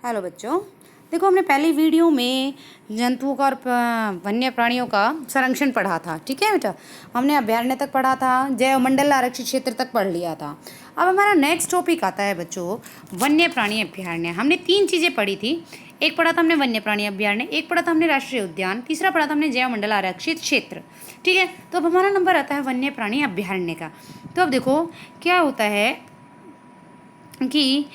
Hello बच्चों, देखो हमने पहली वीडियो में जंतुओं का और वन्य प्राणियों का संरक्षण पढ़ा था। ठीक है बेटा, हमने अभयारण्य तक पढ़ा था, जैव मंडल आरक्षित क्षेत्र तक पढ़ लिया था। अब हमारा नेक्स्ट टॉपिक आता है बच्चों वन्य प्राणी अभयारण्य। हमने 3 चीज़ें पढ़ी थी। एक पढ़ा था हमने वन्य प्राणी अभयारण्य, एक पढ़ा था हमने राष्ट्रीय उद्यान, तीसरा पढ़ा था हमने जैव मंडल आरक्षित क्षेत्र। ठीक है, तो अब हमारा नंबर आता है वन्य प्राणी अभयारण्य का। तो अब देखो क्या होता है कि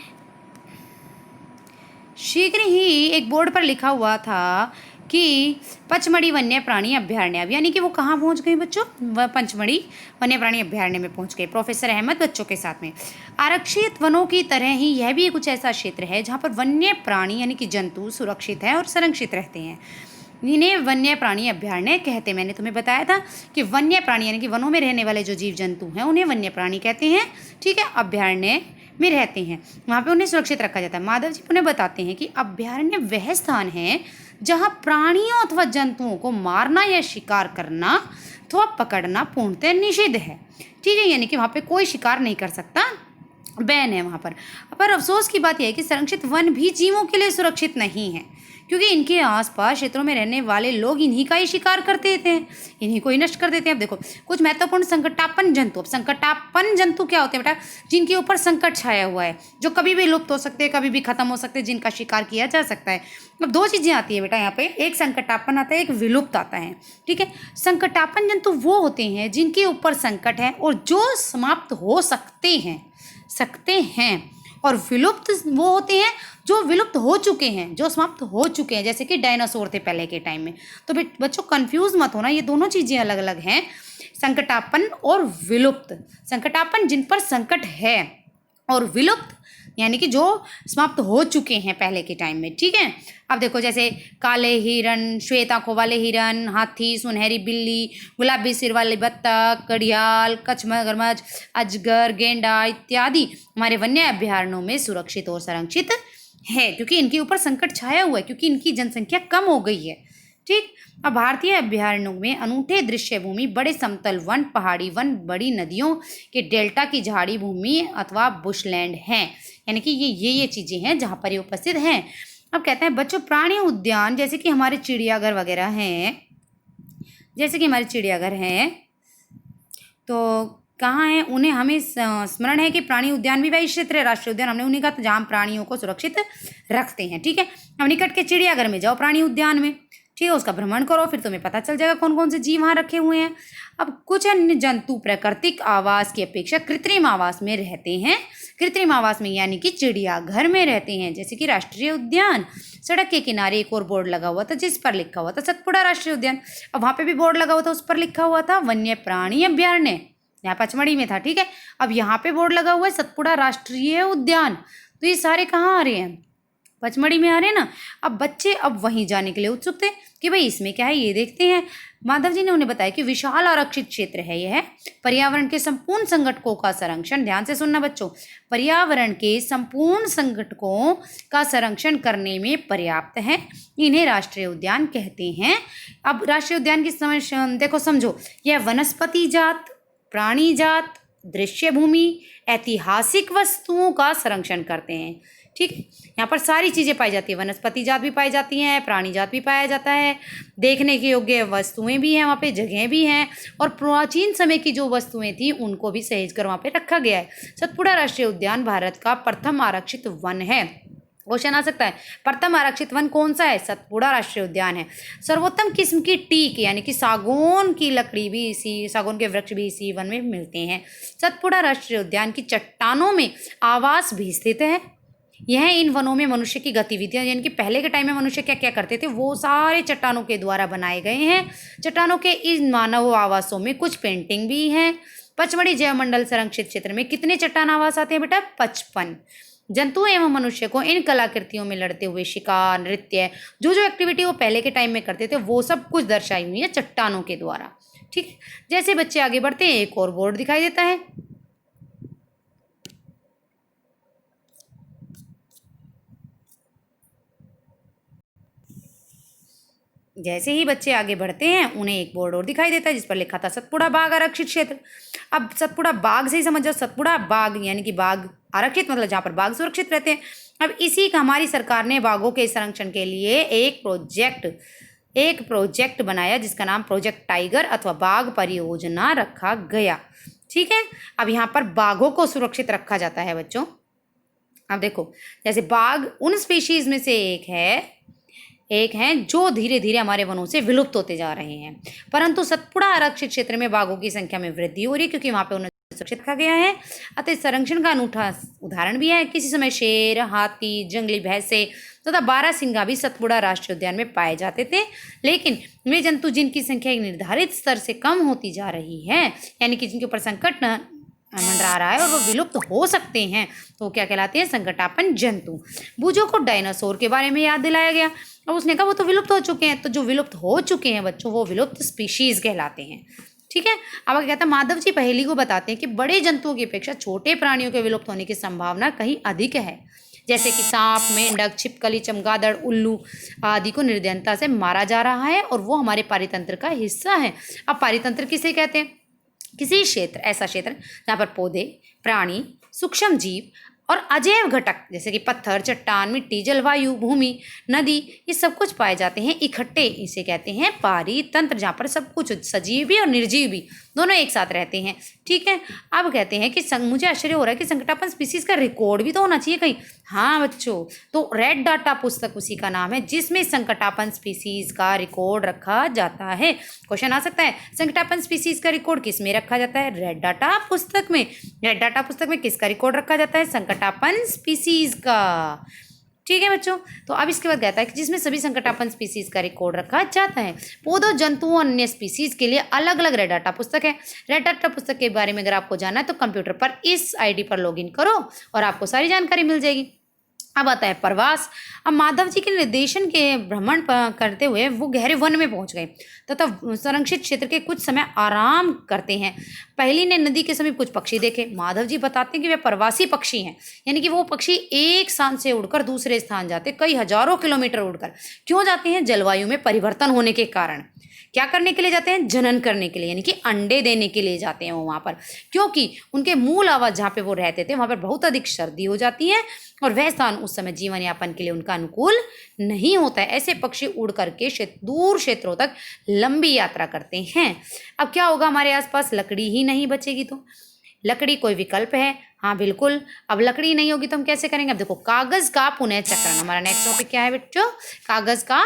शीघ्र ही एक बोर्ड पर लिखा हुआ था कि पचमढ़ी वन्य प्राणी अभयारण्य। अब यानी कि वो कहाँ पहुँच गए बच्चों? वह पंचमढ़ी वन्य प्राणी अभयारण्य में पहुँच गए प्रोफेसर अहमद बच्चों के साथ में। आरक्षित वनों की तरह ही यह भी कुछ ऐसा क्षेत्र है जहाँ पर वन्य प्राणी यानी कि जंतु सुरक्षित हैं और संरक्षित रहते हैं। इन्हें वन्य प्राणी अभयारण्य कहते हैं। मैंने तुम्हें बताया था कि वन्य प्राणी यानी कि वनों में रहने वाले जो जीव जंतु हैं उन्हें वन्य प्राणी कहते हैं। ठीक है, अभयारण्य में रहते हैं, वहाँ पे उन्हें सुरक्षित रखा जाता है। माधव जी उन्हें बताते हैं कि अभयारण्य वह स्थान है जहाँ प्राणियों अथवा जंतुओं को मारना या शिकार करना अथवा पकड़ना पूर्णतः निषिद्ध है। ठीक है, यानी कि वहाँ पे कोई शिकार नहीं कर सकता, बैन है वहाँ पर अफसोस की बात यह है कि संरक्षित वन भी जीवों के लिए सुरक्षित नहीं है, क्योंकि इनके आसपास क्षेत्रों में रहने वाले लोग इन्हीं का ही शिकार कर देते हैं, इन्हीं को ही नष्ट कर देते हैं। अब देखो कुछ महत्वपूर्ण संकटापन्न जंतु। अब संकटापन्न जंतु क्या होते हैं बेटा? जिनके ऊपर संकट छाया हुआ है, जो कभी भी लुप्त हो सकते हैं, कभी भी खत्म हो सकते हैं, जिनका शिकार किया जा सकता है। अब 2 चीज़ें आती है बेटा यहाँ पे, एक संकटापन्न आता है, एक विलुप्त आता है। ठीक है, संकटापन्न जंतु वो होते हैं जिनके ऊपर संकट है और जो समाप्त हो सकते हैं और विलुप्त वो होते हैं जो विलुप्त हो चुके हैं, जो समाप्त हो चुके हैं, जैसे कि डायनासोर थे पहले के टाइम में। तो बच्चों कंफ्यूज मत होना, ये दोनों चीज़ें अलग अलग हैं, संकटापन्न और विलुप्त। संकटापन्न जिन पर संकट है और विलुप्त यानी कि जो समाप्त हो चुके हैं पहले के टाइम में। ठीक है, अब देखो जैसे काले हिरन, श्वेत आंखों वाले हिरन, हाथी, सुनहरी बिल्ली, गुलाबी सिर वाले बत्तख, घड़ियाल, कच्छ मगरमच्छ, अजगर, गेंडा इत्यादि हमारे वन्य अभयारण्यों में सुरक्षित और संरक्षित है, क्योंकि इनके ऊपर संकट छाया हुआ है, क्योंकि इनकी जनसंख्या कम हो गई है। ठीक, अब भारतीय अभयारण्यों में अनूठे दृश्य भूमि, बड़े समतल वन, पहाड़ी वन, बड़ी नदियों के डेल्टा की झाड़ी भूमि अथवा बुशलैंड हैं, यानी कि ये चीज़ें हैं जहाँ पर ये उपस्थित हैं। अब कहते हैं बच्चों प्राणी उद्यान जैसे कि हमारे चिड़ियाघर वगैरह हैं, तो कहाँ हैं? उन्हें हमें स्मरण है कि प्राणी उद्यान भी वही क्षेत्र है, राष्ट्रीय उद्यान हमने उन्हीं का जहाँ प्राणियों को सुरक्षित रखते हैं। ठीक है, अब निकट के चिड़ियाघर में जाओ, प्राणी उद्यान में, ठीक है, उसका भ्रमण करो, फिर तुम्हें पता चल जाएगा कौन कौन से जीव वहाँ रखे हुए हैं। अब कुछ अन्य जंतु प्राकृतिक आवास की अपेक्षा कृत्रिम आवास में रहते हैं। कृत्रिम आवास में यानी कि चिड़ियाघर में रहते हैं, जैसे कि राष्ट्रीय उद्यान। सड़क के किनारे एक और बोर्ड लगा हुआ था जिस पर लिखा हुआ था सतपुड़ा राष्ट्रीय उद्यान। अब वहाँ पे भी बोर्ड लगा हुआ था, उस पर लिखा हुआ था वन्य प्राणी अभयारण्य, यहाँ पचमढ़ी में था। ठीक है, अब यहाँ पे बोर्ड लगा हुआ है सतपुड़ा राष्ट्रीय उद्यान। तो ये सारे कहाँ आ रहे हैं? पचमढ़ी में आ रहे हैं ना। अब बच्चे अब वहीं जाने के लिए उत्सुक थे कि भाई इसमें क्या है, ये देखते हैं। माधव जी ने उन्हें बताया कि विशाल आरक्षित क्षेत्र है यह, पर्यावरण के संपूर्ण संकटों का संरक्षण, ध्यान से सुनना बच्चों, पर्यावरण के संपूर्ण संकटों का संरक्षण करने में पर्याप्त है, इन्हें राष्ट्रीय उद्यान कहते हैं। अब राष्ट्रीय उद्यान की समझ देखो, समझो, यह वनस्पति जात, प्राणी जात, दृश्य भूमि, ऐतिहासिक वस्तुओं का संरक्षण करते हैं। ठीक है, यहाँ पर सारी चीज़ें पाई जाती है, वनस्पति जात भी पाई जाती हैं, प्राणी जात भी पाया जाता है, देखने के योग्य वस्तुएं भी हैं, वहाँ पे जगह भी हैं, और प्राचीन समय की जो वस्तुएं थी उनको भी सहेज कर वहाँ पे रखा गया है। सतपुड़ा राष्ट्रीय उद्यान भारत का प्रथम आरक्षित वन है। क्वेश्चन आ सकता है, प्रथम आरक्षित वन कौन सा है? सतपुड़ा राष्ट्रीय उद्यान है। सर्वोत्तम किस्म की टीक यानी कि सागौन की लकड़ी भी सागौन के वृक्ष भी इसी वन में मिलते हैं। सतपुड़ा राष्ट्रीय उद्यान की चट्टानों में आवास भी स्थित है। यह इन वनों में मनुष्य की गतिविधियां, यानी कि पहले के टाइम में मनुष्य क्या क्या करते थे वो सारे चट्टानों के द्वारा बनाए गए हैं। चट्टानों के इन मानव आवासों में कुछ पेंटिंग भी हैं। पचमढ़ी जैव मंडल संरक्षित क्षेत्र में कितने चट्टान आवास आते हैं बेटा? 55। जंतु एवं मनुष्य को इन कलाकृतियों में लड़ते हुए शिकार, नृत्य, जो जो एक्टिविटी वो पहले के टाइम में करते थे वो सब कुछ दर्शाई हुई है चट्टानों के द्वारा। ठीक है, जैसे बच्चे आगे बढ़ते हैं एक और बोर्ड दिखाई देता है। जैसे ही बच्चे आगे बढ़ते हैं उन्हें एक बोर्ड और दिखाई देता है जिस पर लिखा था सतपुड़ा बाघ आरक्षित क्षेत्र। अब सतपुड़ा बाघ से ही समझ जाओ, सतपुड़ा बाघ यानी कि बाघ आरक्षित मतलब जहाँ पर बाघ सुरक्षित रहते हैं। अब इसी का हमारी सरकार ने बाघों के संरक्षण के लिए एक प्रोजेक्ट बनाया जिसका नाम प्रोजेक्ट टाइगर अथवा बाघ परियोजना रखा गया। ठीक है, अब यहाँ पर बाघों को सुरक्षित रखा जाता है बच्चों। अब देखो, जैसे बाघ उन स्पीशीज में से एक हैं जो धीरे धीरे हमारे वनों से विलुप्त होते जा रहे हैं, परंतु सतपुड़ा आरक्षित क्षेत्र में बाघों की संख्या में वृद्धि हो रही है क्योंकि वहाँ पे उन्हें सुरक्षित रखा गया है। अतः संरक्षण का अनूठा उदाहरण भी है। किसी समय शेर, हाथी, जंगली भैंसे तथा बारहसिंगा भी सतपुड़ा राष्ट्रीय उद्यान में पाए जाते थे, लेकिन वे जंतु जिनकी संख्या एक निर्धारित स्तर से कम होती जा रही है, यानी कि जिनके ऊपर संकट मंडरा रहा है और वो विलुप्त हो सकते हैं, तो क्या कहलाते हैं? संकटापन्न जंतु। बूझो को डायनासोर के बारे में याद दिलाया गया। अब उसने कहा वो तो विलुप्त हो चुके हैं, तो जो विलुप्त हो चुके हैं बच्चों वो विलुप्त स्पीशीज कहलाते हैं। ठीक है, अब आगे कहता है माधव जी पहेली को बताते हैं कि बड़े जंतुओं की अपेक्षा छोटे प्राणियों के विलुप्त होने की संभावना कहीं अधिक है, जैसे कि सांप, मेंढक, छिपकली, चमगादड़, उल्लू आदि को निर्दयता से मारा जा रहा है और वो हमारे पारितंत्र का हिस्सा है। अब पारितंत्र किसे कहते हैं? किसी क्षेत्र, ऐसा क्षेत्र जहाँ पर पौधे, प्राणी, सूक्ष्म जीव और अजैव घटक जैसे कि पत्थर, चट्टान, मिट्टी, जलवायु, भूमि, नदी, ये सब कुछ पाए जाते हैं इकट्ठे, इसे कहते हैं पारितंत्र, जहाँ पर सब कुछ सजीव भी और निर्जीव भी दोनों एक साथ रहते हैं। ठीक है, अब कहते हैं कि मुझे आश्चर्य हो रहा है कि संकटापन्न स्पीसीज का रिकॉर्ड भी तो होना चाहिए कहीं। हाँ बच्चों, तो रेड डाटा पुस्तक उसी का नाम है जिसमें संकटापन्न स्पीसीज का रिकॉर्ड रखा जाता है। क्वेश्चन आ सकता है, संकटापन्न स्पीसीज का रिकॉर्ड किस में रखा जाता है? रेड डाटा पुस्तक में। रेड डाटा पुस्तक में किसका रिकॉर्ड रखा जाता है? संकटापन्न स्पीसीज का। ठीक है बच्चों, तो अब इसके बाद कहता है कि जिसमें सभी संकटापन्न स्पीसीज का रिकॉर्ड रखा जाता है। पौधों, जंतुओं और अन्य स्पीसीज के लिए अलग अलग रेड डाटा पुस्तक है। रेड डाटा पुस्तक के बारे में अगर आपको जानना है तो कंप्यूटर पर इस आईडी पर लॉगिन करो और आपको सारी जानकारी मिल जाएगी। अब आता है प्रवास। अब माधव जी के निर्देशन के भ्रमण करते हुए वो गहरे वन में पहुंच गए तथा संरक्षित क्षेत्र के कुछ समय आराम करते हैं। पहली ने नदी के समीप कुछ पक्षी देखे। माधव जी बताते हैं कि वे प्रवासी पक्षी हैं, यानी कि वो पक्षी एक स्थान से उड़कर दूसरे स्थान जाते, कई हजारों किलोमीटर उड़कर। क्यों जाते हैं? जलवायु में परिवर्तन होने के कारण। क्या करने के लिए जाते हैं? जनन करने के लिए, यानी कि अंडे देने के लिए जाते हैं वो वहाँ पर, क्योंकि उनके मूल आवास जहाँ पे वो रहते थे वहाँ पर बहुत अधिक सर्दी हो जाती है और वह स्थान उस समय जीवन यापन के लिए उनका अनुकूल नहीं होता है। ऐसे पक्षी उड़ करके दूर क्षेत्रों तक लंबी यात्रा करते हैं। अब क्या होगा? हमारे आसपास लकड़ी ही नहीं बचेगी, तो लकड़ी कोई विकल्प है? हाँ बिल्कुल। अब लकड़ी नहीं होगी तो हम कैसे करेंगे? अब देखो, कागज का पुनः चक्रण हमारा नेक्स्ट टॉपिक क्या है बच्चों? कागज का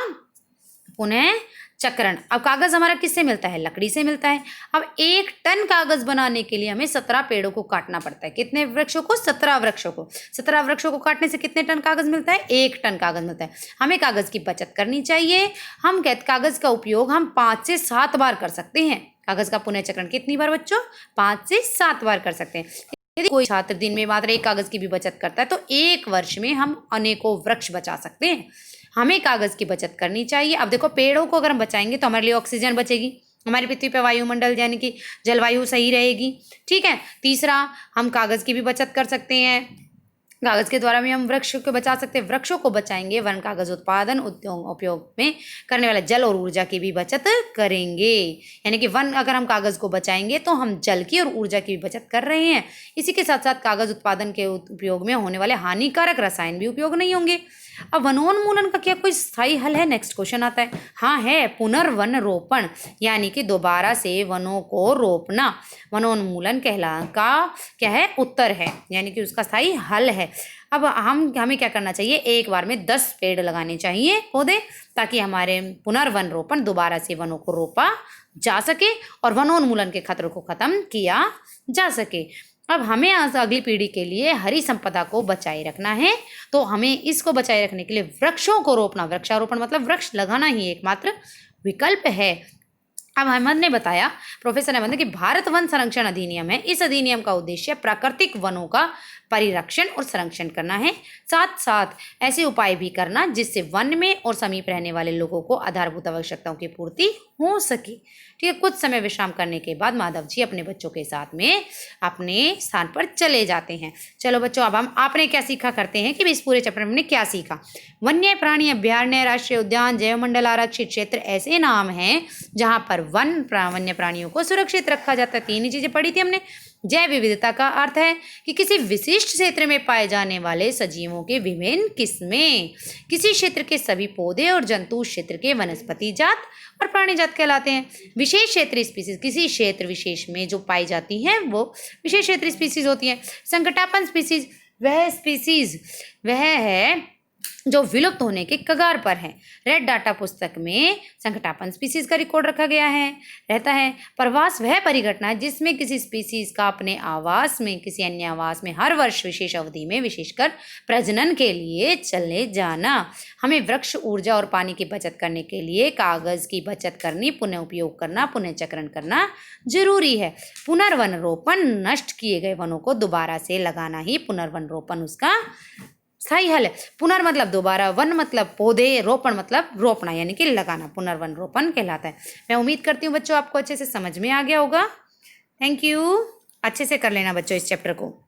पुनः चक्रण। अब कागज हमारा किससे मिलता है? लकड़ी से मिलता है। अब 1 टन कागज बनाने के लिए हमें 17 पेड़ों को काटना पड़ता है। कितने वृक्षों को? 17 वृक्षों को। 17 वृक्षों को काटने से कितने टन कागज मिलता है? 1 टन कागज मिलता है। हमें कागज की बचत करनी चाहिए। हम कहते कागज का उपयोग हम 5 से 7 बार कर सकते हैं। कागज का पुनः चक्रण कितनी बार बच्चों? 5 से 7 बार कर सकते हैं। यदि कोई छात्र दिन में मात्र 1 कागज की भी बचत करता है तो 1 वर्ष में हम अनेकों वृक्ष बचा सकते हैं। हमें कागज की बचत करनी चाहिए। अब देखो, पेड़ों को अगर हम बचाएंगे तो हमारे लिए ऑक्सीजन बचेगी, हमारी पृथ्वी पर वायुमंडल यानी कि जलवायु सही रहेगी। ठीक है, तीसरा, हम कागज की भी बचत कर सकते हैं। कागज के द्वारा भी हम वृक्ष को बचा सकते हैं। वृक्षों को बचाएंगे, वन कागज उत्पादन उपयोग में करने वाले जल और ऊर्जा की भी बचत करेंगे। यानी कि वन अगर हम कागज को बचाएंगे तो हम जल की और ऊर्जा की भी बचत कर रहे हैं। इसी के साथ साथ कागज उत्पादन के उपयोग में होने वाले हानिकारक रसायन भी उपयोग नहीं होंगे। अब वनोन्मूलन का क्या कोई स्थायी हल है? नेक्स्ट क्वेश्चन आता है। हाँ है, पुनर्वन रोपण, यानी कि दोबारा से वनों को रोपना वनोन्मूलन क्या है? उत्तर है, यानी कि उसका स्थायी हल है। अब हमें क्या करना चाहिए? एक बार में 10 पेड़ लगाने चाहिए, पौधे, ताकि हमारे पुनर्वन रोपण दोबारा से वनों को रोपा जा सके और वनोन्मूलन के खतरों को खत्म किया जा सके। अब हमें अगली पीढ़ी के लिए हरी संपदा को बचाए रखना है, तो हमें इसको बचाए रखने के लिए वृक्षों को रोपना, वृक्षारोपण मतलब वृक्ष लगाना ही एकमात्र विकल्प है। अब अहमद ने बताया, प्रोफेसर अहमद ने, कि भारत वन संरक्षण अधिनियम है। इस अधिनियम का उद्देश्य प्राकृतिक वनों का परिरक्षण और संरक्षण करना है, साथ साथ ऐसे उपाय भी करना जिससे वन में और समीप रहने वाले लोगों को आधारभूत आवश्यकताओं की पूर्ति हो सके। ठीक है, कुछ समय विश्राम करने के बाद माधव जी अपने बच्चों के साथ में अपने स्थान पर चले जाते हैं। चलो बच्चों, अब हम आपने क्या सीखा करते हैं कि इस पूरे चैप्टर में हमने क्या सीखा। वन्य प्राणी अभ्यारण्य, राष्ट्रीय उद्यान, जैव मंडल आरक्षित क्षेत्र ऐसे नाम हैं जहाँ पर वन्य प्राणियों को सुरक्षित रखा जाता है। 3 ही चीज़ें पढ़ी थी हमने। जैव विविधता का अर्थ है कि किसी विशिष्ट क्षेत्र में पाए जाने वाले सजीवों के विभिन्न किस्में। किसी क्षेत्र के सभी पौधे और जंतु उस क्षेत्र के वनस्पति जात और प्राणी जात कहलाते हैं। विशेष क्षेत्र स्पीसीज किसी क्षेत्र विशेष में जो पाई जाती हैं वो विशेष क्षेत्र स्पीसीज होती हैं। संकटापन्न स्पीसीज वह है जो विलुप्त होने के कगार पर है। रेड डाटा पुस्तक में संकटापन्न स्पीसीज का रिकॉर्ड रखा गया रहता है। प्रवास वह परिघटना है जिसमें किसी स्पीसीज का अपने आवास में किसी अन्य आवास में हर वर्ष विशेष अवधि में विशेषकर प्रजनन के लिए चले जाना। हमें वृक्ष ऊर्जा और पानी की बचत करने के लिए कागज की बचत करनी, पुनः उपयोग करना, पुनः चक्रण करना जरूरी है। पुनर्वन रोपण नष्ट किए गए वनों को दोबारा से लगाना ही पुनर्वन रोपण उसका सही हल है। पुनर् मतलब दोबारा, वन मतलब पौधे, रोपण मतलब रोपना यानी कि लगाना, पुनर्वन रोपण कहलाता है। मैं उम्मीद करती हूँ बच्चों आपको अच्छे से समझ में आ गया होगा। Thank you. अच्छे से कर लेना बच्चों इस चैप्टर को।